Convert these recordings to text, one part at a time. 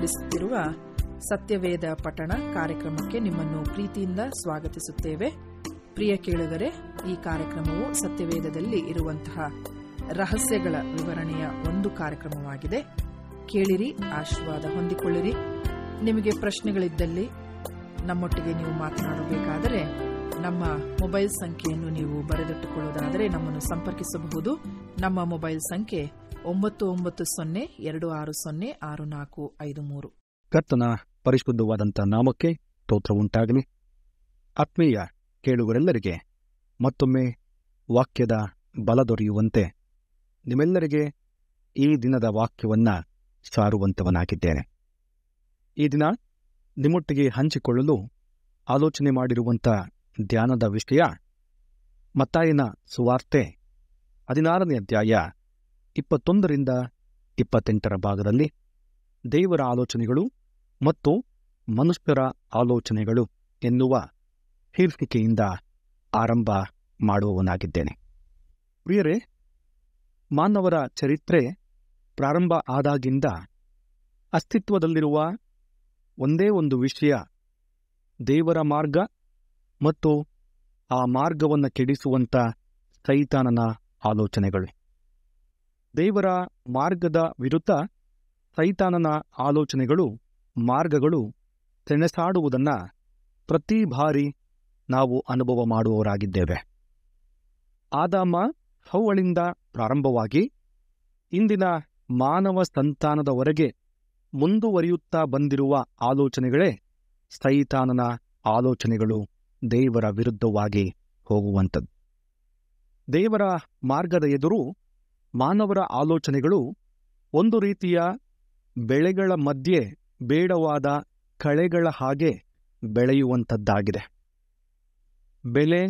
ಆರಂಭಿಸುತ್ತಿರುವ ಸತ್ಯವೇದ ಪಠಣ ಕಾರ್ಯಕ್ರಮಕ್ಕೆ ನಿಮ್ಮನ್ನು ಪ್ರೀತಿಯಿಂದ ಸ್ವಾಗತಿಸುತ್ತೇವೆ. ಪ್ರಿಯ ಕೇಳುಗರೆ, ಈ ಕಾರ್ಯಕ್ರಮವು ಸತ್ಯವೇದದಲ್ಲಿ ಇರುವಂತಹ ರಹಸ್ಯಗಳ ವಿವರಣೆಯ ಒಂದು ಕಾರ್ಯಕ್ರಮವಾಗಿದೆ. ಕೇಳಿರಿ, ಆಶೀರ್ವಾದ ಹೊಂದಿಕೊಳ್ಳಿರಿ. ನಿಮಗೆ ಪ್ರಶ್ನೆಗಳಿದ್ದಲ್ಲಿ ನಮ್ಮೊಟ್ಟಿಗೆ ನೀವು ಮಾತನಾಡಬೇಕಾದರೆ ನಮ್ಮ ಮೊಬೈಲ್ ಸಂಖ್ಯೆಯನ್ನು ನೀವು ಬರೆದಿಟ್ಟುಕೊಳ್ಳುವುದಾದರೆ ನಮ್ಮನ್ನು ಸಂಪರ್ಕಿಸಬಹುದು. ನಮ್ಮ ಮೊಬೈಲ್ ಸಂಖ್ಯೆ 9960606453. ಕರ್ತನ ಪರಿಶುದ್ಧವಾದಂಥ ನಾಮಕ್ಕೆ ಸ್ತೋತ್ರ ಉಂಟಾಗಲಿ. ಆತ್ಮೀಯ ಕೇಳುಗರೆಲ್ಲರಿಗೆ ಮತ್ತೊಮ್ಮೆ ವಾಕ್ಯದ ಬಲ ದೊರೆಯುವಂತೆ ನಿಮ್ಮೆಲ್ಲರಿಗೆ ಈ ದಿನದ ವಾಕ್ಯವನ್ನು ಸಾರುವಂತವನಾಗಿದ್ದೇನೆ. ಈ ದಿನ ನಿಮ್ಮೊಟ್ಟಿಗೆ ಹಂಚಿಕೊಳ್ಳಲು ಆಲೋಚನೆ ಮಾಡಿರುವಂಥ ಧ್ಯಾನದ ವಿಷಯ ಮತ್ತಾಯನ ಸುವಾರ್ತೆ 16ನೇ ಅಧ್ಯಾಯ 21ರಿಂದ 28ರ ಭಾಗದಲ್ಲಿ ದೇವರ ಆಲೋಚನೆಗಳು ಮತ್ತು ಮನುಷ್ಯರ ಆಲೋಚನೆಗಳು ಎನ್ನುವ ಶೀರ್ಷಿಕೆಯಿಂದ ಆರಂಭ ಮಾಡುವವನಾಗಿದ್ದೇನೆ. ಪ್ರಿಯರೇ, ಮಾನವರ ಚರಿತ್ರೆ ಪ್ರಾರಂಭ ಆದಾಗಿಂದ ಅಸ್ತಿತ್ವದಲ್ಲಿರುವ ಒಂದೇ ಒಂದು ವಿಷಯ ದೇವರ ಮಾರ್ಗ ಮತ್ತು ಆ ಮಾರ್ಗವನ್ನು ಕೆಡಿಸುವಂಥ ಸೈತಾನನ ಆಲೋಚನೆಗಳು. ದೇವರ ಮಾರ್ಗದ ವಿರುದ್ಧ ಸೈತಾನನ ಆಲೋಚನೆಗಳು, ಮಾರ್ಗಗಳು ಸೆಣಸಾಡುವುದನ್ನು ಪ್ರತಿ ಬಾರಿ ನಾವು ಅನುಭವ ಮಾಡುವವರಾಗಿದ್ದೇವೆ. ಆದಾಮ ಹವ್ವಳಿಂದ ಪ್ರಾರಂಭವಾಗಿ ಇಂದಿನ ಮಾನವ ಸಂತಾನದವರೆಗೆ ಮುಂದುವರಿಯುತ್ತಾ ಬಂದಿರುವ ಆಲೋಚನೆಗಳೇ ಸೈತಾನನ ಆಲೋಚನೆಗಳು, ದೇವರ ವಿರುದ್ಧವಾಗಿ ಹೋಗುವಂಥದ್ದು. ದೇವರ ಮಾರ್ಗದ ಎದುರು ಮಾನವರ ಆಲೋಚನೆಗಳು ಒಂದು ರೀತಿಯ ಬೆಳೆಗಳ ಮಧ್ಯೆ ಬೇಡವಾದ ಕಳೆಗಳ ಹಾಗೆ ಬೆಳೆಯುವಂಥದ್ದಾಗಿದೆ. ಬೆಲೆ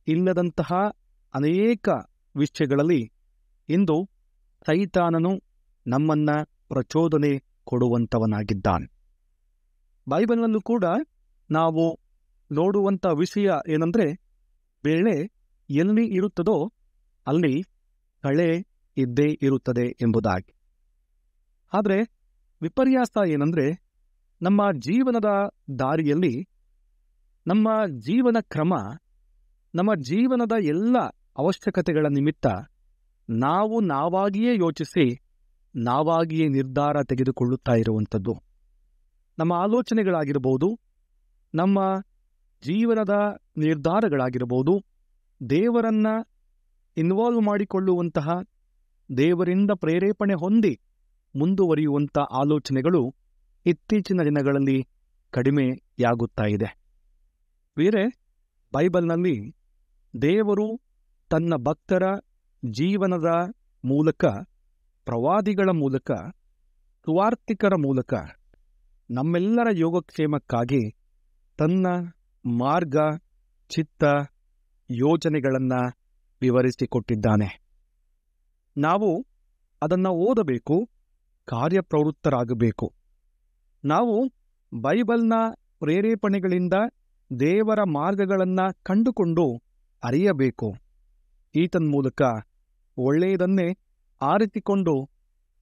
ಇಲ್ಲದಂತಹ ಅನೇಕ ವಿಷಯಗಳಲ್ಲಿ ಇಂದು ಸೈತಾನನು ನಮ್ಮನ್ನ ಪ್ರಚೋದನೆ ಕೊಡುವಂಥವನಾಗಿದ್ದಾನೆ. ಬೈಬಲ್ನಲ್ಲೂ ಕೂಡ ನಾವು ನೋಡುವಂಥ ವಿಷಯ ಏನಂದರೆ, ಬೆಳೆ ಎಲ್ಲಿ ಇರುತ್ತದೋ ಅಲ್ಲಿ ಕಳೆ ಇದ್ದೇ ಇರುತ್ತದೆ ಎಂಬುದಾಗಿ. ಆದರೆ ವಿಪರ್ಯಾಸ ಏನಂದರೆ, ನಮ್ಮ ಜೀವನದ ದಾರಿಯಲ್ಲಿ, ನಮ್ಮ ಜೀವನ ಕ್ರಮ, ನಮ್ಮ ಜೀವನದ ಎಲ್ಲ ಅವಶ್ಯಕತೆಗಳ ನಿಮಿತ್ತ ನಾವು ನಾವಾಗಿಯೇ ಯೋಚಿಸಿ ನಾವಾಗಿಯೇ ನಿರ್ಧಾರ ತೆಗೆದುಕೊಳ್ಳುತ್ತಾ ಇರುವಂಥದ್ದು. ನಮ್ಮ ಆಲೋಚನೆಗಳಾಗಿರಬಹುದು, ನಮ್ಮ ಜೀವನದ ನಿರ್ಧಾರಗಳಾಗಿರಬಹುದು, ದೇವರನ್ನ ಇನ್ವಾಲ್ವ್ ಮಾಡಿಕೊಳ್ಳುವಂತಹ, ದೇವರಿಂದ ಪ್ರೇರೇಪಣೆ ಹೊಂದಿ ಮುಂದುವರಿಯುವಂಥ ಆಲೋಚನೆಗಳು ಇತ್ತೀಚಿನ ದಿನಗಳಲ್ಲಿ ಕಡಿಮೆಯಾಗುತ್ತಾ ಇದೆ. ಬೇರೆ ಬೈಬಲ್ನಲ್ಲಿ ದೇವರು ತನ್ನ ಭಕ್ತರ ಜೀವನದ ಮೂಲಕ, ಪ್ರವಾದಿಗಳ ಮೂಲಕ, ಸುವಾರ್ತಿಕರ ಮೂಲಕ ನಮ್ಮೆಲ್ಲರ ಯೋಗಕ್ಷೇಮಕ್ಕಾಗಿ ತನ್ನ ಮಾರ್ಗ, ಚಿತ್ತ, ಯೋಜನೆಗಳನ್ನು ವಿವರಿಸಿಕೊಟ್ಟಿದ್ದಾನೆ. ನಾವು ಅದನ್ನು ಓದಬೇಕು, ಕಾರ್ಯಪ್ರವೃತ್ತರಾಗಬೇಕು. ನಾವು ಬೈಬಲ್ನ ಪ್ರೇರೇಪಣೆಗಳಿಂದ ದೇವರ ಮಾರ್ಗಗಳನ್ನು ಕಂಡುಕೊಂಡು ಅರಿಯಬೇಕು. ಈತನ ಮೂಲಕ ಒಳ್ಳೆಯದನ್ನೇ ಆರಿಸಿಕೊಂಡು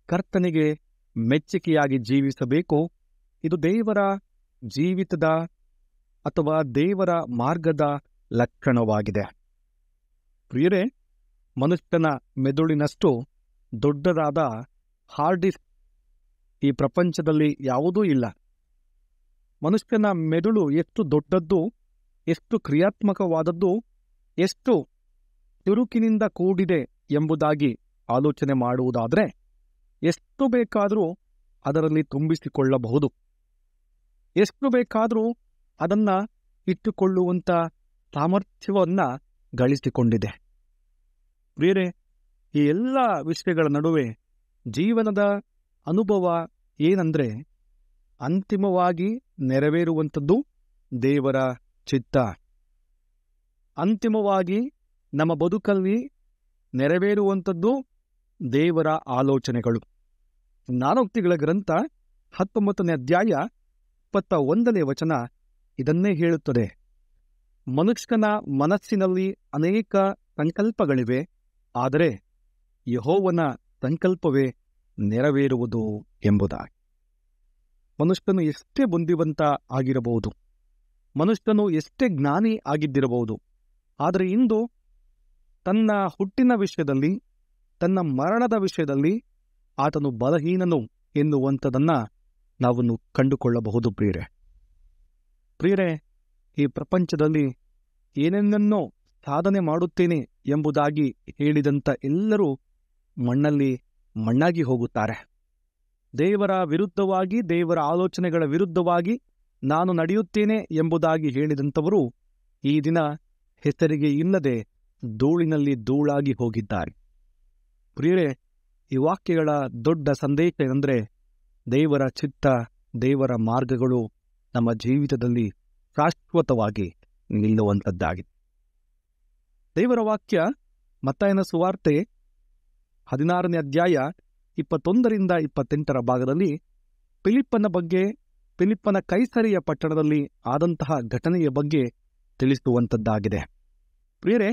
ಕರ್ತನಿಗೆ ಮೆಚ್ಚುಗೆಯಾಗಿ ಜೀವಿಸಬೇಕು. ಇದು ದೇವರ ಜೀವಿತದ ಅಥವಾ ದೇವರ ಮಾರ್ಗದ ಲಕ್ಷಣವಾಗಿದೆ. ಪ್ರಿಯರೇ, ಮನುಷ್ಯನ ಮೆದುಳಿನಷ್ಟು ದೊಡ್ಡದಾದ ಹಾರ್ಡ್ ಡಿಸ್ಕ್ ಈ ಪ್ರಪಂಚದಲ್ಲಿ ಯಾವುದೂ ಇಲ್ಲ. ಮನುಷ್ಯನ ಮೆದುಳು ಎಷ್ಟು ದೊಡ್ಡದ್ದು, ಎಷ್ಟು ಕ್ರಿಯಾತ್ಮಕವಾದದ್ದು, ಎಷ್ಟು ಚುರುಕಿನಿಂದ ಕೂಡಿದೆ ಎಂಬುದಾಗಿ ಆಲೋಚನೆ ಮಾಡುವುದಾದರೆ ಎಷ್ಟು ಬೇಕಾದರೂ ಅದರಲ್ಲಿ ತುಂಬಿಸಿಕೊಳ್ಳಬಹುದು, ಎಷ್ಟು ಬೇಕಾದರೂ ಅದನ್ನು ಇಟ್ಟುಕೊಳ್ಳುವಂಥ ಸಾಮರ್ಥ್ಯವನ್ನು ಗಳಿಸಿಕೊಂಡಿದೆ. ಬೇರೆ ಈ ಎಲ್ಲ ವಿಷಯಗಳ ನಡುವೆ ಜೀವನದ ಅನುಭವ ಏನಂದರೆ, ಅಂತಿಮವಾಗಿ ನೆರವೇರುವಂಥದ್ದು ದೇವರ ಚಿತ್ತ. ಅಂತಿಮವಾಗಿ ನಮ್ಮ ಬದುಕಲ್ಲಿ ನೆರವೇರುವಂಥದ್ದು ದೇವರ ಆಲೋಚನೆಗಳು. ಜ್ಞಾನೋಕ್ತಿಗಳ ಗ್ರಂಥ 19ನೇ ಅಧ್ಯಾಯ 21ನೇ ವಚನ ಇದನ್ನೇ ಹೇಳುತ್ತದೆ. ಮನುಷ್ಯನ ಮನಸ್ಸಿನಲ್ಲಿ ಅನೇಕ ಸಂಕಲ್ಪಗಳಿವೆ, ಆದರೆ ಯೆಹೋವನ ಸಂಕಲ್ಪವೇ ನೆರವೇರುವುದು ಎಂಬುದಾಗಿ. ಮನುಷ್ಯನು ಎಷ್ಟೇ ಬುದ್ಧಿವಂತ ಆಗಿರಬಹುದು, ಮನುಷ್ಯನು ಎಷ್ಟೇ ಜ್ಞಾನಿ ಆಗಿದ್ದಿರಬಹುದು, ಆದರೆ ಇಂದು ತನ್ನ ಹುಟ್ಟಿನ ವಿಷಯದಲ್ಲಿ, ತನ್ನ ಮರಣದ ವಿಷಯದಲ್ಲಿ ಆತನು ಬಲಹೀನನು ಎನ್ನುವಂಥದನ್ನು ನಾವು ಕಂಡುಕೊಳ್ಳಬಹುದು. ಪ್ರಿಯರೇ, ಈ ಪ್ರಪಂಚದಲ್ಲಿ ಏನೇನನ್ನೋ ಸಾಧನೆ ಮಾಡುತ್ತೇನೆ ಎಂಬುದಾಗಿ ಹೇಳಿದಂಥ ಎಲ್ಲರೂ ಮಣ್ಣಲ್ಲಿ ಮಣ್ಣಾಗಿ ಹೋಗುತ್ತಾರೆ. ದೇವರ ವಿರುದ್ಧವಾಗಿ, ದೇವರ ಆಲೋಚನೆಗಳ ವಿರುದ್ಧವಾಗಿ ನಾನು ನಡೆಯುತ್ತೇನೆ ಎಂಬುದಾಗಿ ಹೇಳಿದಂಥವರು ಈ ದಿನ ಹೆಸರಿಗೆ ಇಲ್ಲದೆ ಧೂಳಿನಲ್ಲಿ ಧೂಳಾಗಿ ಹೋಗಿದ್ದಾರೆ. ಪ್ರಿಯರೇ, ಈ ವಾಕ್ಯಗಳ ದೊಡ್ಡ ಸಂದೇಶ ಏನೆಂದರೆ, ದೇವರ ಚಿತ್ತ, ದೇವರ ಮಾರ್ಗಗಳು ನಮ್ಮ ಜೀವಿತದಲ್ಲಿ ಶಾಶ್ವತವಾಗಿ ನಿಲ್ಲುವಂಥದ್ದಾಗಿದೆ. ದೇವರ ವಾಕ್ಯ ಮತ್ತಾಯನ ಸುವಾರ್ತೆ 16ನೇ ಅಧ್ಯಾಯ 21ರಿಂದ 28 ಭಾಗದಲ್ಲಿ ಫಿಲಿಪ್ಪನ ಬಗ್ಗೆ, ಫಿಲಿಪ್ಪನ ಕೈಸರಿಯ ಪಟ್ಟಣದಲ್ಲಿ ಆದಂತಹ ಘಟನೆಯ ಬಗ್ಗೆ ತಿಳಿಸುವಂಥದ್ದಾಗಿದೆ. ಪ್ರಿಯರೇ,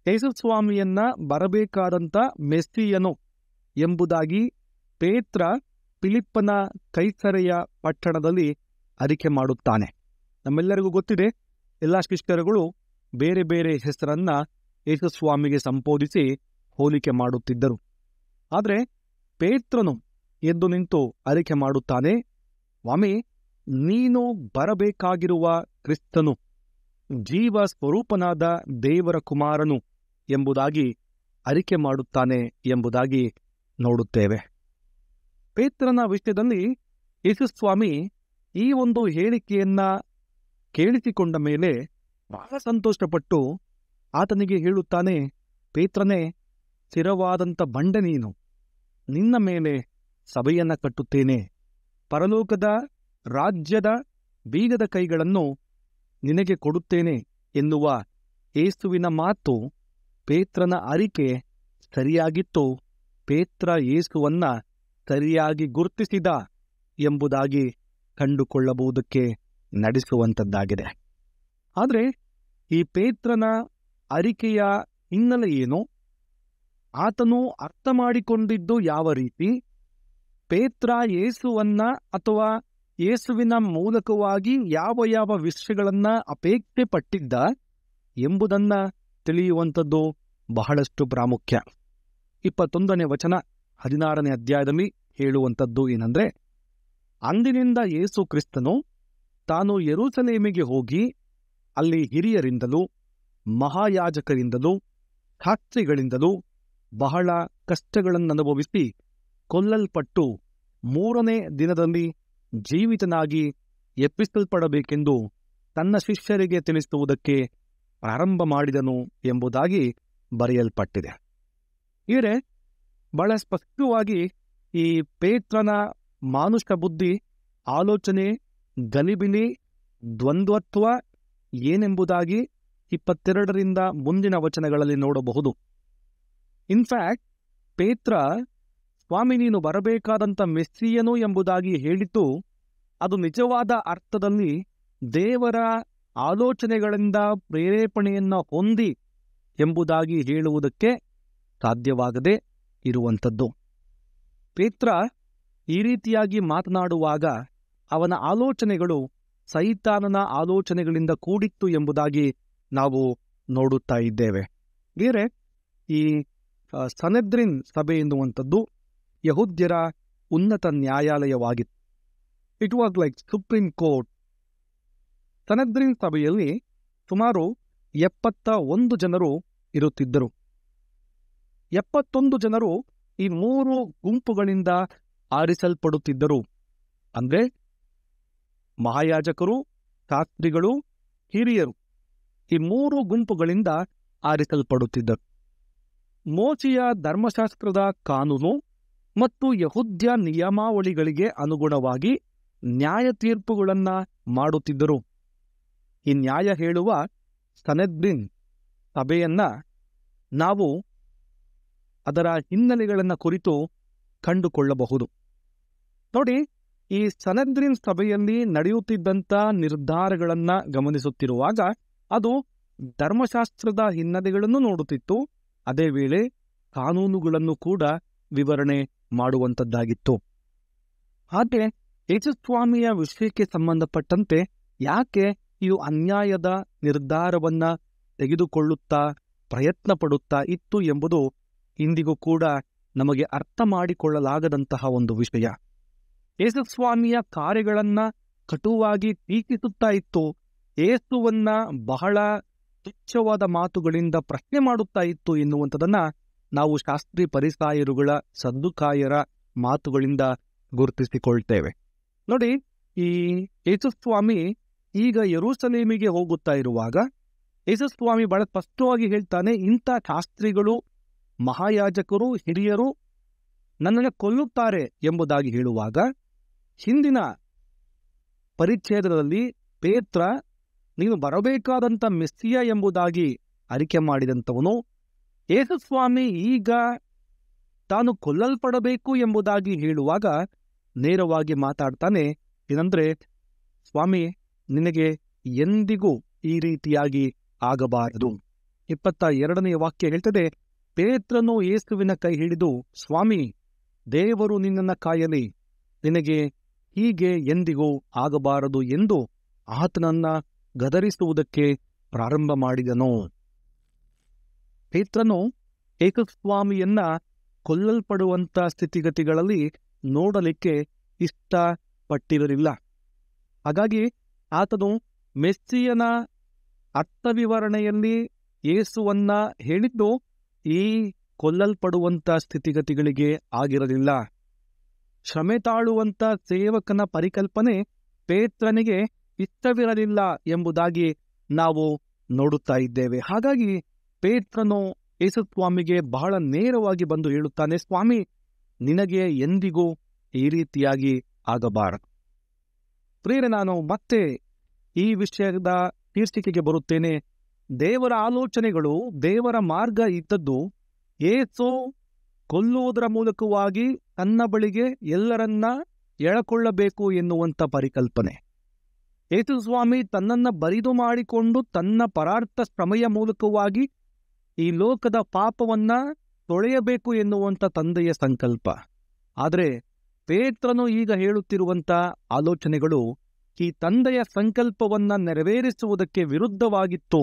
ಯೇಸುಸ್ವಾಮಿಯನ್ನ ಬರಬೇಕಾದಂಥ ಮೆಸ್ಸಿಯನು ಎಂಬುದಾಗಿ ಪೇತ್ರ ಫಿಲಿಪ್ಪನ ಕೈಸರೆಯ ಪಟ್ಟಣದಲ್ಲಿ ಅರಿಕೆ ಮಾಡುತ್ತಾನೆ. ನಮ್ಮೆಲ್ಲರಿಗೂ ಗೊತ್ತಿದೆ, ಎಲ್ಲ ಶಿಷ್ಯರುಗಳು ಬೇರೆ ಬೇರೆ ಹೆಸರನ್ನ ಯೇಸುಸ್ವಾಮಿಗೆ ಸಂಬೋಧಿಸಿ ಹೋಲಿಕೆ ಮಾಡುತ್ತಿದ್ದರು. ಆದರೆ ಪೇತ್ರನು ಎದ್ದು ನಿಂತು ಅರಿಕೆ ಮಾಡುತ್ತಾನೆ, ಸ್ವಾಮಿ, ನೀನು ಬರಬೇಕಾಗಿರುವ ಕ್ರಿಸ್ತನು, ಜೀವ ಸ್ವರೂಪನಾದ ದೇವರ ಕುಮಾರನು ಎಂಬುದಾಗಿ ಅರಿಕೆ ಮಾಡುತ್ತಾನೆ ಎಂಬುದಾಗಿ ನೋಡುತ್ತೇವೆ. ಪೇತ್ರನ ವಿಷಯದಲ್ಲಿ ಯೇಸುಸ್ವಾಮಿ ಈ ಒಂದು ಹೇಳಿಕೆಯನ್ನ ಕೇಳಿಸಿಕೊಂಡ ಮೇಲೆ ಬಹಳ ಸಂತೋಷಪಟ್ಟು ಆತನಿಗೆ ಹೇಳುತ್ತಾನೆ, ಪೇತ್ರನೇ, ಸ್ಥಿರವಾದಂಥ ಬಂಡೆ ನೀನು, ನಿನ್ನ ಮೇಲೆ ಸಭೆಯನ್ನ ಕಟ್ಟುತ್ತೇನೆ, ಪರಲೋಕದ ರಾಜ್ಯದ ಬೀಗದ ಕೈಗಳನ್ನು ನಿನಗೆ ಕೊಡುತ್ತೇನೆ ಎನ್ನುವ ಯೇಸುವಿನ ಮಾತು ಪೇತ್ರನ ಅರಿಕೆ ಸರಿಯಾಗಿತ್ತು. ಪೇತ್ರ ಯೇಸುವನ್ನ ಸರಿಯಾಗಿ ಗುರುತಿಸಿದ ಎಂಬುದಾಗಿ ಕಂಡುಕೊಳ್ಳಬಹುದಕ್ಕೆ ನಡೆಸುವಂಥದ್ದಾಗಿದೆ. ಆದರೆ ಈ ಪೇತ್ರನ ಅರಿಕೆಯ ಹಿನ್ನೆಲೆ ಏನು, ಆತನು ಅರ್ಥ ಮಾಡಿಕೊಂಡಿದ್ದು ಯಾವ ರೀತಿ, ಪೇತ್ರ ಯೇಸುವನ್ನ ಅಥವಾ ಯೇಸುವಿನ ಮೂಲಕವಾಗಿ ಯಾವ ಯಾವ ವಿಷಯಗಳನ್ನ ಅಪೇಕ್ಷೆ ಪಟ್ಟಿದ್ದ ಎಂಬುದನ್ನ ತಿಳಿಯುವಂಥದ್ದು ಬಹಳಷ್ಟು ಪ್ರಾಮುಖ್ಯ. 21ನೇ ವಚನ 16ನೇ ಅಧ್ಯಾಯದಲ್ಲಿ ಹೇಳುವಂಥದ್ದು ಏನಂದ್ರೆ, ಅಂದಿನಿಂದ ಯೇಸು ಕ್ರಿಸ್ತನು ತಾನು ಯೆರೂಸಲೇಮಿಗೆ ಹೋಗಿ ಅಲ್ಲಿ ಹಿರಿಯರಿಂದಲೂ ಮಹಾಯಾಜಕರಿಂದಲೂ ಶಾಸ್ತ್ರಿಗಳಿಂದಲೂ ಬಹಳ ಕಷ್ಟಗಳನ್ನನುಭವಿಸಿ ಕೊಲ್ಲಲ್ಪಟ್ಟು 3ನೇ ದಿನದಲ್ಲಿ ಜೀವಿತನಾಗಿ ಎಬ್ಬಿಸಲ್ಪಡಬೇಕೆಂದು ತನ್ನ ಶಿಷ್ಯರಿಗೆ ತಿಳಿಸುವುದಕ್ಕೆ ಪ್ರಾರಂಭ ಮಾಡಿದನು ಎಂಬುದಾಗಿ ಬರೆಯಲ್ಪಟ್ಟಿದೆ. ಇವರೇ ಬಹಳ ಸ್ಪಷ್ಟವಾಗಿ ಈ ಪೇತ್ರನ ಮಾನುಷ ಬುದ್ಧಿ, ಆಲೋಚನೆ, ಗಲಿಬಿಲಿ, ದ್ವಂದ್ವತ್ವ ಏನೆಂಬುದಾಗಿ 22ರಿಂದ ಮುಂದಿನ ವಚನಗಳಲ್ಲಿ ನೋಡಬಹುದು. ಇನ್ಫ್ಯಾಕ್ಟ್ ಪೇತ್ರ ಸ್ವಾಮಿ ನೀನು ಬರಬೇಕಾದಂಥ ಮೆಸ್ಸಿಯನು ಎಂಬುದಾಗಿ ಹೇಳಿದ್ದು ಅದು ನಿಜವಾದ ಅರ್ಥದಲ್ಲಿ ದೇವರ ಆಲೋಚನೆಗಳಿಂದ ಪ್ರೇರೇಪಣೆಯನ್ನ ಹೊಂದಿ ಎಂಬುದಾಗಿ ಹೇಳುವುದಕ್ಕೆ ಸಾಧ್ಯವಾಗದೆ ಇರುವಂಥದ್ದು. ಪೇತ್ರ ಈ ರೀತಿಯಾಗಿ ಮಾತನಾಡುವಾಗ ಅವನ ಆಲೋಚನೆಗಳು ಸೈತಾನನ ಆಲೋಚನೆಗಳಿಂದ ಕೂಡಿತ್ತು ಎಂಬುದಾಗಿ ನಾವು ನೋಡುತ್ತಾ ಇದ್ದೇವೆ. ಬೇರೆ ಈ ಸನೆದ್ರಿನ್ ಸಭೆ ಎನ್ನುವಂಥದ್ದು ಯಹೂದ್ಯರ ಉನ್ನತ ನ್ಯಾಯಾಲಯವಾಗಿತ್ತು. It was like supreme court. Sanhedrin ಸಭೆಯಲ್ಲಿ ಸುಮಾರು 71 ಜನರು ಇರುತ್ತಿದ್ದರು. 71 ಜನರು ಈ 3 ಗುಂಪುಗಳಿಂದ ಆರಿಸಲ್ಪಡುತ್ತಿದ್ದರು. ಅಂದ್ರೆ ಮಹಾಯಾಜಕರು, ಶಾಸ್ತ್ರಿಗಳು, ಹಿರಿಯರು, ಈ 3 ಗುಂಪುಗಳಿಂದ ಆರಿಸಲ್ಪಡುತ್ತಿದ್ದರು. ಮೋಶೆಯ ಧರ್ಮಶಾಸ್ತ್ರದ ಕಾನೂನು ಮತ್ತು ಯಹೂದ್ಯ ನಿಯಮಾವಳಿಗಳಿಗೆ ಅನುಗುಣವಾಗಿ ನ್ಯಾಯ ತೀರ್ಪುಗಳನ್ನು ಮಾಡುತ್ತಿದ್ದರು. ಈ ನ್ಯಾಯ ಹೇಳುವ ಸನೆದ್ರಿನ್ ಸಭೆಯನ್ನ ನಾವು ಅದರ ಹಿನ್ನೆಲೆಗಳನ್ನು ಕುರಿತು ಕಂಡುಕೊಳ್ಳಬಹುದು. ನೋಡಿ, ಈ ಸನೆದ್ರಿನ್ ಸಭೆಯಲ್ಲಿ ನಡೆಯುತ್ತಿದ್ದಂಥ ನಿರ್ಧಾರಗಳನ್ನ ಗಮನಿಸುತ್ತಿರುವಾಗ ಅದು ಧರ್ಮಶಾಸ್ತ್ರದ ಹಿನ್ನೆಲೆಗಳನ್ನು ನೋಡುತ್ತಿತ್ತು. ಅದೇ ವೇಳೆ ಕಾನೂನುಗಳನ್ನು ಕೂಡ ವಿವರಣೆ ಮಾಡುವಂಥದ್ದಾಗಿತ್ತು. ಹಾಗೆ ಯೇಸುಸ್ವಾಮಿಯ ವಿಷಯಕ್ಕೆ ಸಂಬಂಧಪಟ್ಟಂತೆ ಯಾಕೆ ಇದು ಅನ್ಯಾಯದ ನಿರ್ಧಾರವನ್ನ ತೆಗೆದುಕೊಳ್ಳುತ್ತಾ ಪ್ರಯತ್ನ ಪಡುತ್ತಾ ಇತ್ತು ಎಂಬುದು ಇಂದಿಗೂ ಕೂಡ ನಮಗೆ ಅರ್ಥ ಮಾಡಿಕೊಳ್ಳಲಾಗದಂತಹ ಒಂದು ವಿಷಯ. ಯೇಸುಸ್ವಾಮಿಯ ಕಾರ್ಯಗಳನ್ನ ಕಟುವಾಗಿ ಟೀಕಿಸುತ್ತಾ ಇತ್ತು. ಯೇಸುವನ್ನ ಬಹಳ ತುಚ್ಛವಾದ ಮಾತುಗಳಿಂದ ಪ್ರಶ್ನೆ ಮಾಡುತ್ತಾ ಇತ್ತು ಎನ್ನುವಂಥದನ್ನ ನಾವು ಶಾಸ್ತ್ರಿ ಪರಿಸಾಯರುಗಳ ಸದ್ದುಕಾಯರ ಮಾತುಗಳಿಂದ ಗುರುತಿಸಿಕೊಳ್ತೇವೆ. ನೋಡಿ, ಈ ಯೇಸುಸ್ವಾಮಿ ಈಗ ಯೆರೂಸಲೇಮಿಗೆ ಹೋಗುತ್ತಾ ಇರುವಾಗ ಯೇಸುಸ್ವಾಮಿ ಬಹಳ ಸ್ಪಷ್ಟವಾಗಿ ಹೇಳ್ತಾನೆ, ಇಂಥ ಶಾಸ್ತ್ರಿಗಳು, ಮಹಾಯಾಜಕರು, ಹಿರಿಯರು ನನ್ನನ್ನು ಕೊಲ್ಲುತ್ತಾರೆ ಎಂಬುದಾಗಿ ಹೇಳುವಾಗ, ಹಿಂದಿನ ಪರಿಚ್ಛೇದದಲ್ಲಿ ಪೇತ್ರ ನೀನು ಬರಬೇಕಾದಂಥ ಮೆಸ್ಸಿಯ ಎಂಬುದಾಗಿ ಅರಿಕೆ ಮಾಡಿದಂಥವನು, ಯೇಸುಸ್ವಾಮಿ ಈಗ ತಾನು ಕೊಲ್ಲಲ್ಪಡಬೇಕು ಎಂಬುದಾಗಿ ಹೇಳುವಾಗ ನೇರವಾಗಿ ಮಾತಾಡ್ತಾನೆ. ಏನಂದ್ರೆ, ಸ್ವಾಮಿ ನಿನಗೆ ಎಂದಿಗೂ ಈ ರೀತಿಯಾಗಿ ಆಗಬಾರದು. 22ನೇ ವಾಕ್ಯ ಹೇಳ್ತದೆ, ಪೇತ್ರನು ಯೇಸುವಿನ ಕೈ ಹಿಡಿದು, ಸ್ವಾಮಿ, ದೇವರು ನಿನ್ನನ್ನು ಕಾಯಲಿ, ನಿನಗೆ ಹೀಗೆ ಎಂದಿಗೂ ಆಗಬಾರದು ಎಂದು ಆತನನ್ನ ಗದರಿಸುವುದಕ್ಕೆ ಪ್ರಾರಂಭ ಮಾಡಿದನು. ಪೇತ್ರನು ಯೇಸುಸ್ವಾಮಿಯನ್ನ ಕೊಲ್ಲಲ್ಪಡುವಂಥ ಸ್ಥಿತಿಗತಿಗಳಲ್ಲಿ ನೋಡಲಿಕ್ಕೆ ಇಷ್ಟಪಟ್ಟಿರಲಿಲ್ಲ. ಹಾಗಾಗಿ ಆತನು ಮೆಸ್ಸಿಯನ ಅರ್ಥವಿವರಣೆಯಲ್ಲಿ ಯೇಸುವನ್ನ ಹೇಳಿದ್ದು ಈ ಕೊಲ್ಲಲ್ಪಡುವಂಥ ಸ್ಥಿತಿಗತಿಗಳಿಗೆ ಆಗಿರಲಿಲ್ಲ. ಶ್ರಮೆ ತಾಳುವಂಥ ಸೇವಕನ ಪರಿಕಲ್ಪನೆ ಪೇತ್ರನಿಗೆ ಇಷ್ಟವಿರಲಿಲ್ಲ ಎಂಬುದಾಗಿ ನಾವು ನೋಡುತ್ತಾ ಇದ್ದೇವೆ. ಹಾಗಾಗಿ ಪೇತ್ರನು ಯೇಸುಸ್ವಾಮಿಗೆ ಬಹಳ ನೇರವಾಗಿ ಬಂದು ಹೇಳುತ್ತಾನೆ, ಸ್ವಾಮಿ ನಿನಗೆ ಎಂದಿಗೂ ಈ ರೀತಿಯಾಗಿ ಆಗಬಾರದು. ಪ್ರಿಯರೇ, ನಾನು ಮತ್ತೆ ಈ ವಿಷಯದ ತೀರ್ಚಿಕೆಗೆ ಬರುತ್ತೇನೆ. ದೇವರ ಆಲೋಚನೆಗಳು, ದೇವರ ಮಾರ್ಗ ಇದ್ದದ್ದು ಯೇಸು ಕೊಲ್ಲುವುದರ ಮೂಲಕವಾಗಿ ತನ್ನ ಬಳಿಗೆ ಎಲ್ಲರನ್ನ ಎಳಕೊಳ್ಳಬೇಕು ಎನ್ನುವಂಥ ಪರಿಕಲ್ಪನೆ. ಯೇಸುಸ್ವಾಮಿ ತನ್ನನ್ನು ಬರಿದು ಮಾಡಿಕೊಂಡು ತನ್ನ ಪರಾರ್ಥ ಶ್ರಮೆಯ ಮೂಲಕವಾಗಿ ಈ ಲೋಕದ ಪಾಪವನ್ನ ತೊಳೆಯಬೇಕು ಎನ್ನುವಂಥ ತಂದೆಯ ಸಂಕಲ್ಪ. ಆದರೆ ಪೇತ್ರನು ಈಗ ಹೇಳುತ್ತಿರುವಂಥ ಆಲೋಚನೆಗಳು ಈ ತಂದೆಯ ಸಂಕಲ್ಪವನ್ನ ನೆರವೇರಿಸುವುದಕ್ಕೆ ವಿರುದ್ಧವಾಗಿತ್ತು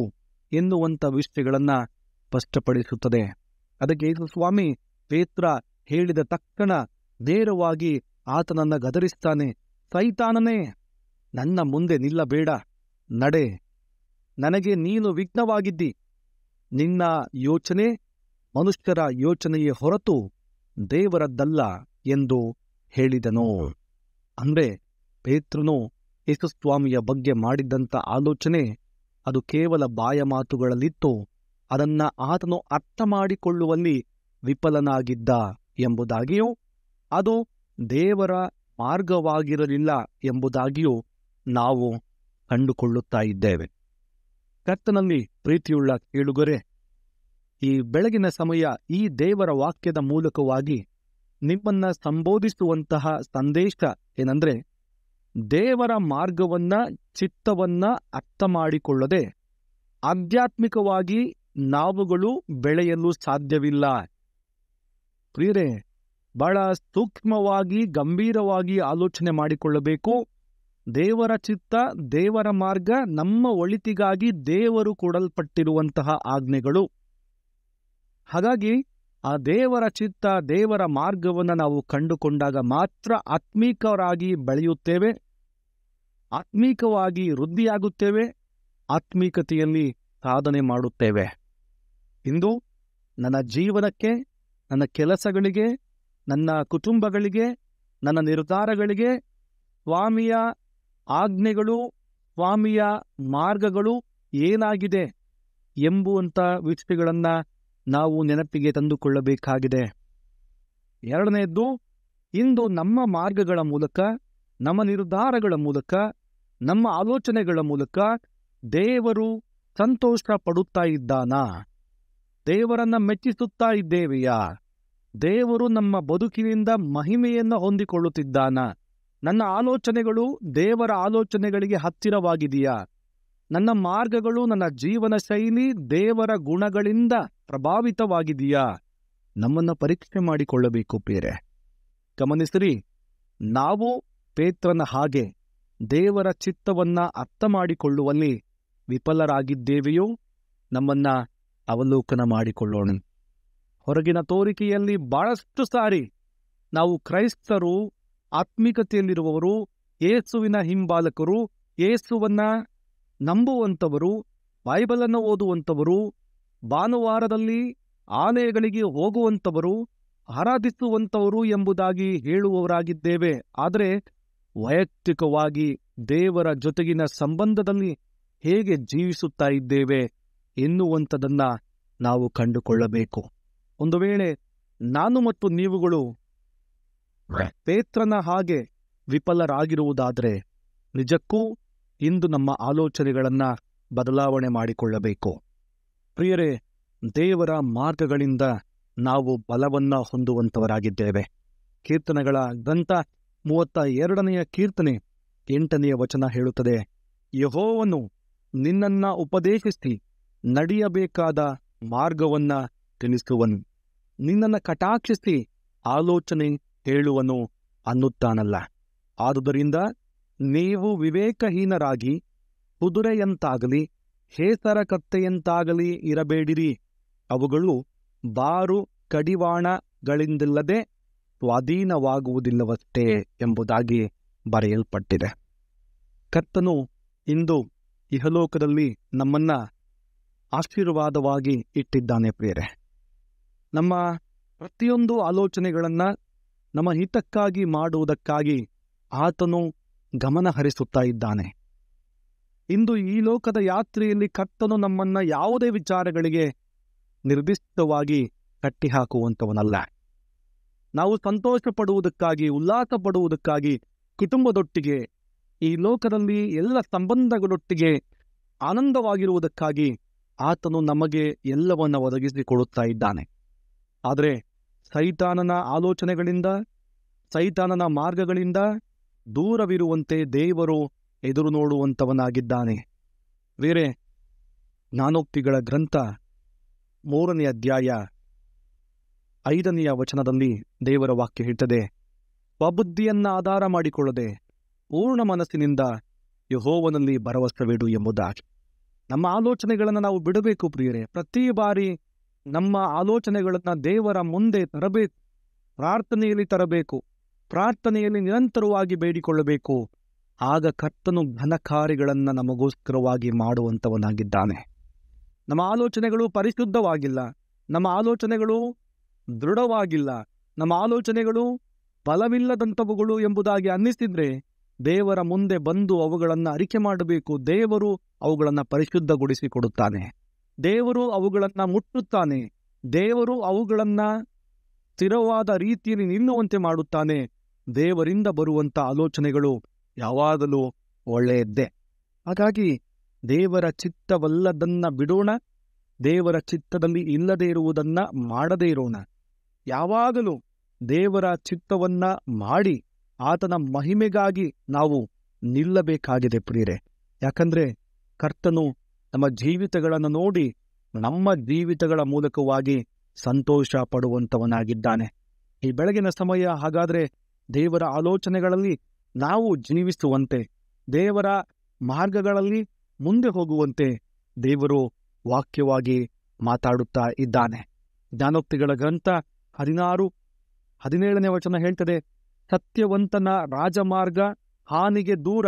ಎನ್ನುವಂಥ ವಿಷಯಗಳನ್ನ ಸ್ಪಷ್ಟಪಡಿಸುತ್ತದೆ. ಅದಕ್ಕೆ ಯೇಸುಸ್ವಾಮಿ ಪೇತ್ರ ಹೇಳಿದ ತಕ್ಷಣ ನೇರವಾಗಿ ಆತನನ್ನ ಗದರಿಸ್ತಾನೆ, ಸೈತಾನನೇ, ನನ್ನ ಮುಂದೆ ನಿಲ್ಲಬೇಡ, ನಡೆ, ನನಗೆ ನೀನು ವಿಘ್ನವಾಗಿದ್ದಿ. ನಿನ್ನ ಯೋಚನೆ ಮನುಷ್ಯರ ಯೋಚನೆಯೇ ಹೊರತು ದೇವರದ್ದಲ್ಲ ಎಂದು ಹೇಳಿದನು. ಅಂದ್ರೆ ಪೇತ್ರನು ಯೇಸುಸ್ವಾಮಿಯ ಬಗ್ಗೆ ಮಾಡಿದ್ದಂಥ ಆಲೋಚನೆ ಅದು ಕೇವಲ ಬಾಯ ಮಾತುಗಳಲ್ಲಿತ್ತು. ಅದನ್ನ ಆತನು ಅರ್ಥ ಮಾಡಿಕೊಳ್ಳುವಲ್ಲಿ ವಿಫಲನಾಗಿದ್ದ ಎಂಬುದಾಗಿಯೂ ಅದು ದೇವರ ಮಾರ್ಗವಾಗಿರಲಿಲ್ಲ ಎಂಬುದಾಗಿಯೂ ನಾವು ಕಂಡುಕೊಳ್ಳುತ್ತಾ ಇದ್ದೇವೆ. ಕರ್ತನಲ್ಲಿ ಪ್ರೀತಿಯುಳ್ಳ ಕೇಳುಗರೆ, ಈ ಬೆಳಗಿನ ಸಮಯ ಈ ದೇವರ ವಾಕ್ಯದ ಮೂಲಕವಾಗಿ ನಿಮ್ಮನ್ನ ಸಂಬೋಧಿಸುವಂತಹ ಸಂದೇಶ ಏನಂದ್ರೆ, ದೇವರ ಮಾರ್ಗವನ್ನ, ಚಿತ್ತವನ್ನ ಅರ್ಥ ಮಾಡಿಕೊಳ್ಳದೆ ಆಧ್ಯಾತ್ಮಿಕವಾಗಿ ನಾವುಗಳು ಬೆಳೆಯಲು ಸಾಧ್ಯವಿಲ್ಲ. ಪ್ರಿಯರೇ, ಬಹಳ ಸೂಕ್ಷ್ಮವಾಗಿ, ಗಂಭೀರವಾಗಿ ಆಲೋಚನೆ ಮಾಡಿಕೊಳ್ಳಬೇಕು. ದೇವರ ಚಿತ್ತ, ದೇವರ ಮಾರ್ಗ ನಮ್ಮ ಒಳಿತಿಗಾಗಿ ದೇವರು ಕೊಡಲ್ಪಟ್ಟಿರುವಂತಹ ಆಜ್ಞೆಗಳು. ಹಾಗಾಗಿ ಆ ದೇವರ ಚಿತ್ತ, ದೇವರ ಮಾರ್ಗವನ್ನು ನಾವು ಕಂಡುಕೊಂಡಾಗ ಮಾತ್ರ ಆತ್ಮೀಕರಾಗಿ ಬೆಳೆಯುತ್ತೇವೆ, ಆತ್ಮೀಕವಾಗಿ ವೃದ್ಧಿಯಾಗುತ್ತೇವೆ, ಆತ್ಮೀಕತೆಯಲ್ಲಿ ಸಾಧನೆ ಮಾಡುತ್ತೇವೆ. ಇಂದು ನನ್ನ ಜೀವನಕ್ಕೆ, ನನ್ನ ಕೆಲಸಗಳಿಗೆ, ನನ್ನ ಕುಟುಂಬಗಳಿಗೆ, ನನ್ನ ನಿರ್ಧಾರಗಳಿಗೆ ಸ್ವಾಮಿಯ ಆಜ್ಞೆಗಳು, ಸ್ವಾಮಿಯ ಮಾರ್ಗಗಳು ಏನಾಗಿದೆ ಎಂಬುವಂಥ ವಿಷಯಗಳನ್ನು ನಾವು ನೆನಪಿಗೆ ತಂದುಕೊಳ್ಳಬೇಕಾಗಿದೆ. ಎರಡನೆಯದ್ದು, ಇಂದು ನಮ್ಮ ಮಾರ್ಗಗಳ ಮೂಲಕ, ನಮ್ಮ ನಿರ್ಧಾರಗಳ ಮೂಲಕ, ನಮ್ಮ ಆಲೋಚನೆಗಳ ಮೂಲಕ ದೇವರು ಸಂತೋಷ ಪಡುತ್ತಾ ಇದ್ದಾನಾ? ದೇವರನ್ನ ಮೆಚ್ಚಿಸುತ್ತಾ ಇದ್ದೇವೆಯಾ? ದೇವರು ನಮ್ಮ ಬದುಕಿನಿಂದ ಮಹಿಮೆಯನ್ನು ಹೊಂದಿಕೊಳ್ಳುತ್ತಿದ್ದಾನ? ನನ್ನ ಆಲೋಚನೆಗಳು ದೇವರ ಆಲೋಚನೆಗಳಿಗೆ ಹತ್ತಿರವಾಗಿದೆಯಾ? ನನ್ನ ಮಾರ್ಗಗಳು, ನನ್ನ ಜೀವನ ಶೈಲಿ ದೇವರ ಗುಣಗಳಿಂದ ಪ್ರಭಾವಿತವಾಗಿದೆಯಾ? ನಮ್ಮನ್ನು ಪರೀಕ್ಷೆ ಮಾಡಿಕೊಳ್ಳಬೇಕು. ಬೇರೆ ಗಮನಿಸಿರಿ, ನಾವು ಪೇತ್ರನ ಹಾಗೆ ದೇವರ ಚಿತ್ತವನ್ನ ಅರ್ಥ ಮಾಡಿಕೊಳ್ಳುವಲ್ಲಿ ವಿಫಲರಾಗಿದ್ದೇವೆಯೋ ನಮ್ಮನ್ನ ಅವಲೋಕನ ಮಾಡಿಕೊಳ್ಳೋಣ. ಹೊರಗಿನ ತೋರಿಕೆಯಲ್ಲಿ ಬಹಳಷ್ಟು ಸಾರಿ ನಾವು ಕ್ರೈಸ್ತರು, ಆತ್ಮಿಕತೆಯಲ್ಲಿರುವವರು, ಯೇಸುವಿನ ಹಿಂಬಾಲಕರು, ಯೇಸುವನ್ನ ನಂಬುವಂಥವರು, ಬೈಬಲನ್ನು ಓದುವಂಥವರು, ಭಾನುವಾರದಲ್ಲಿ ಆಲಯಗಳಿಗೆ ಹೋಗುವಂಥವರು, ಆರಾಧಿಸುವಂಥವರು ಎಂಬುದಾಗಿ ಹೇಳುವವರಾಗಿದ್ದೇವೆ. ಆದರೆ ವೈಯಕ್ತಿಕವಾಗಿ ದೇವರ ಜೊತೆಗಿನ ಸಂಬಂಧದಲ್ಲಿ ಹೇಗೆ ಜೀವಿಸುತ್ತಾ ಇದ್ದೇವೆ ಎನ್ನುವಂಥದನ್ನ ನಾವು ಕಂಡುಕೊಳ್ಳಬೇಕು. ಒಂದು ವೇಳೆ ನಾನು ಮತ್ತು ನೀವುಗಳು ಪೇತ್ರನ ಹಾಗೆ ವಿಫಲರಾಗಿರುವುದಾದರೆ ನಿಜಕ್ಕೂ ಇಂದು ನಮ್ಮ ಆಲೋಚನೆಗಳನ್ನು ಬದಲಾವಣೆ ಮಾಡಿಕೊಳ್ಳಬೇಕು. ಪ್ರಿಯರೇ, ದೇವರ ಮಾರ್ಗಗಳಿಂದ ನಾವು ಬಲವನ್ನ ಹೊಂದುವಂಥವರಾಗಿದ್ದೇವೆ. ಕೀರ್ತನೆಗಳ ಗ್ರಂಥ 32ನೇ ಕೀರ್ತನೆ 8ನೇ ವಚನ ಹೇಳುತ್ತದೆ, ಯೆಹೋವನು ನಿನ್ನನ್ನ ಉಪದೇಶಿಸಿ ನಡೆಯಬೇಕಾದ ಮಾರ್ಗವನ್ನ ತಿಳಿಸುವನು, ನಿನ್ನನ್ನು ಕಟಾಕ್ಷಿಸಿ ಆಲೋಚನೆ ಹೇಳುವನು ಅನ್ನುತ್ತಾನಲ್ಲ. ಆದುದರಿಂದ ನೀವು ವಿವೇಕಹೀನರಾಗಿ ಕುದುರೆಯಂತಾಗಲಿ ಹೇಸರಕತ್ತೆಯಂತಾಗಲಿ ಇರಬೇಡಿರಿ, ಅವುಗಳು ಬಾರು ಕಡಿವಾಣಗಳಿಂದಿಲ್ಲದೆ ಸ್ವಾಧೀನವಾಗುವುದಿಲ್ಲವಷ್ಟೇ ಎಂಬುದಾಗಿ ಬರೆಯಲ್ಪಟ್ಟಿದೆ. ಕರ್ತನು ಇಂದು ಇಹಲೋಕದಲ್ಲಿ ನಮ್ಮನ್ನ ಆಶೀರ್ವಾದವಾಗಿ ಇಟ್ಟಿದ್ದಾನೆ. ಪ್ರಿಯರೇ, ನಮ್ಮ ಪ್ರತಿಯೊಂದು ಆಲೋಚನೆಗಳನ್ನು ನಮ್ಮ ಹಿತಕ್ಕಾಗಿ ಮಾಡುವುದಕ್ಕಾಗಿ ಆತನು ಗಮನ ಹರಿಸುತ್ತಾ ಇದ್ದಾನೆ. ಇಂದು ಈ ಲೋಕದ ಯಾತ್ರೆಯಲ್ಲಿ ಕರ್ತನು ನಮ್ಮನ್ನ ಯಾವುದೇ ವಿಚಾರಗಳಿಗೆ ನಿರ್ದಿಷ್ಟವಾಗಿ ಕಟ್ಟಿಹಾಕುವಂಥವನಲ್ಲ. ನಾವು ಸಂತೋಷ ಪಡುವುದಕ್ಕಾಗಿ, ಉಲ್ಲಾಸ ಪಡುವುದಕ್ಕಾಗಿ, ಕುಟುಂಬದೊಟ್ಟಿಗೆ, ಈ ಲೋಕದಲ್ಲಿ ಎಲ್ಲ ಸಂಬಂಧಗಳೊಟ್ಟಿಗೆ ಆನಂದವಾಗಿರುವುದಕ್ಕಾಗಿ ಆತನು ನಮಗೆ ಎಲ್ಲವನ್ನ ಒದಗಿಸಿಕೊಡುತ್ತಾ ಇದ್ದಾನೆ. ಆದರೆ ಸೈತಾನನ ಆಲೋಚನೆಗಳಿಂದ, ಸೈತಾನನ ಮಾರ್ಗಗಳಿಂದ ದೂರವಿರುವಂತೆ ದೇವರು ಎದುರು ನೋಡುವಂಥವನಾಗಿದ್ದಾನೆ. ಬೇರೆ ಜ್ಞಾನೋಕ್ತಿಗಳ ಗ್ರಂಥ 3ನೇ ಅಧ್ಯಾಯ 5ನೇ ವಚನದಲ್ಲಿ ದೇವರ ವಾಕ್ಯ ಹೇಳ್ತದೆ, ಸ್ವಬುದ್ಧಿಯನ್ನ ಆಧಾರ ಮಾಡಿಕೊಳ್ಳದೆ ಪೂರ್ಣ ಮನಸ್ಸಿನಿಂದ ಯೆಹೋವನಲ್ಲಿ ಭರವಸವಿಡು ಎಂಬುದಾಗಿ. ನಮ್ಮ ಆಲೋಚನೆಗಳನ್ನು ನಾವು ಬಿಡಬೇಕು ಪ್ರಿಯರೇ. ಪ್ರತಿ ಬಾರಿ ನಮ್ಮ ಆಲೋಚನೆಗಳನ್ನು ದೇವರ ಮುಂದೆ ತರಬೇಕು, ಪ್ರಾರ್ಥನೆಯಲ್ಲಿ ತರಬೇಕು, ಪ್ರಾರ್ಥನೆಯಲ್ಲಿ ನಿರಂತರವಾಗಿ ಬೇಡಿಕೊಳ್ಳಬೇಕು. ಆಗ ಕರ್ತನು ಘನಕಾರ್ಯಗಳನ್ನು ನಮಗೋಸ್ಕರವಾಗಿ ಮಾಡುವಂಥವನಾಗಿದ್ದಾನೆ. ನಮ್ಮ ಆಲೋಚನೆಗಳು ಪರಿಶುದ್ಧವಾಗಿಲ್ಲ, ನಮ್ಮ ಆಲೋಚನೆಗಳು ದೃಢವಾಗಿಲ್ಲ, ನಮ್ಮ ಆಲೋಚನೆಗಳು ಬಲವಿಲ್ಲದಂಥವುಗಳು ಎಂಬುದಾಗಿ ಅನ್ನಿಸಿದ್ರೆ ದೇವರ ಮುಂದೆ ಬಂದು ಅವುಗಳನ್ನು ಅರಿಕೆ ಮಾಡಬೇಕು. ದೇವರು ಅವುಗಳನ್ನು ಪರಿಶುದ್ಧಗೊಳಿಸಿಕೊಡುತ್ತಾನೆ, ದೇವರು ಅವುಗಳನ್ನು ಮುಟ್ಟುತ್ತಾನೆ, ದೇವರು ಅವುಗಳನ್ನು ಸ್ಥಿರವಾದ ರೀತಿಯಲ್ಲಿ ನಿಲ್ಲುವಂತೆ ಮಾಡುತ್ತಾನೆ. ದೇವರಿಂದ ಬರುವಂಥ ಆಲೋಚನೆಗಳು ಯಾವಾಗಲೂ ಒಳ್ಳೆಯದ್ದೇ. ಹಾಗಾಗಿ ದೇವರ ಚಿತ್ತವಲ್ಲದನ್ನ ಬಿಡೋಣ, ದೇವರ ಚಿತ್ತದಲ್ಲಿ ಇಲ್ಲದೇ ಇರುವುದನ್ನ ಮಾಡದೇ ಇರೋಣ. ಯಾವಾಗಲೂ ದೇವರ ಚಿತ್ತವನ್ನ ಮಾಡಿ ಆತನ ಮಹಿಮೆಗಾಗಿ ನಾವು ನಿಲ್ಲಬೇಕಾಗಿದೆ ಪ್ರಿಯರೇ. ಯಾಕಂದ್ರೆ ಕರ್ತನು ನಮ್ಮ ಜೀವಿತಗಳನ್ನು ನೋಡಿ ನಮ್ಮ ಜೀವಿತಗಳ ಮೂಲಕವಾಗಿ ಸಂತೋಷ ಪಡುವಂಥವನಾಗಿದ್ದಾನೆ. ಈ ಬೆಳಗಿನ ಸಮಯ ಹಾಗಾದರೆ ದೇವರ ಆಲೋಚನೆಗಳಲ್ಲಿ ನಾವು ಜೀವಿಸುವಂತೆ, ದೇವರ ಮಾರ್ಗಗಳಲ್ಲಿ ಮುಂದೆ ಹೋಗುವಂತೆ ದೇವರು ವಾಕ್ಯವಾಗಿ ಮಾತಾಡುತ್ತಾ ಇದ್ದಾನೆ. ಜ್ಞಾನೋಕ್ತಿಗಳ ಗ್ರಂಥ 16:17ನೇ ವಚನ ಹೇಳ್ತದೆ, ಸತ್ಯವಂತನ ರಾಜಮಾರ್ಗ ಹಾನಿಗೆ ದೂರ,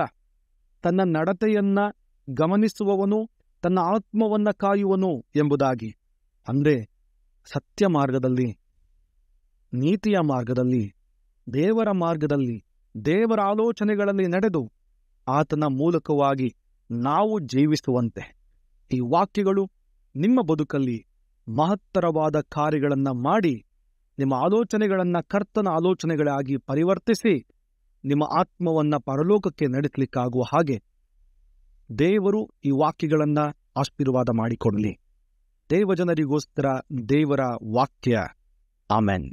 ತನ್ನ ನಡತೆಯನ್ನ ಗಮನಿಸುವವನು ತನ್ನ ಆತ್ಮವನ್ನ ಕಾಯುವನು ಎಂಬುದಾಗಿ. ಅಂದ್ರೆ ಸತ್ಯ ಮಾರ್ಗದಲ್ಲಿ, ನೀತಿಯ ಮಾರ್ಗದಲ್ಲಿ, ದೇವರ ಮಾರ್ಗದಲ್ಲಿ, ದೇವರ ಆಲೋಚನೆಗಳಲ್ಲಿ ನಡೆದು ಆತನ ಮೂಲಕವಾಗಿ ನಾವು ಜೀವಿಸುವಂತೆ ಈ ವಾಕ್ಯಗಳು ನಿಮ್ಮ ಬದುಕಲ್ಲಿ ಮಹತ್ತರವಾದ ಕಾರ್ಯಗಳನ್ನು ಮಾಡಿ ನಿಮ್ಮ ಆಲೋಚನೆಗಳನ್ನು ಕರ್ತನ ಆಲೋಚನೆಗಳಾಗಿ ಪರಿವರ್ತಿಸಿ ನಿಮ್ಮ ಆತ್ಮವನ್ನು ಪರಲೋಕಕ್ಕೆ ನಡೆಸಲಿಕ್ಕಾಗುವ ಹಾಗೆ ದೇವರು ಈ ವಾಕ್ಯಗಳನ್ನು ಆಶೀರ್ವಾದ ಮಾಡಿಕೊಡಲಿ. ದೇವಜನರಿಗೋಸ್ಕರ ದೇವರ ವಾಕ್ಯ. ಆಮೆನ್.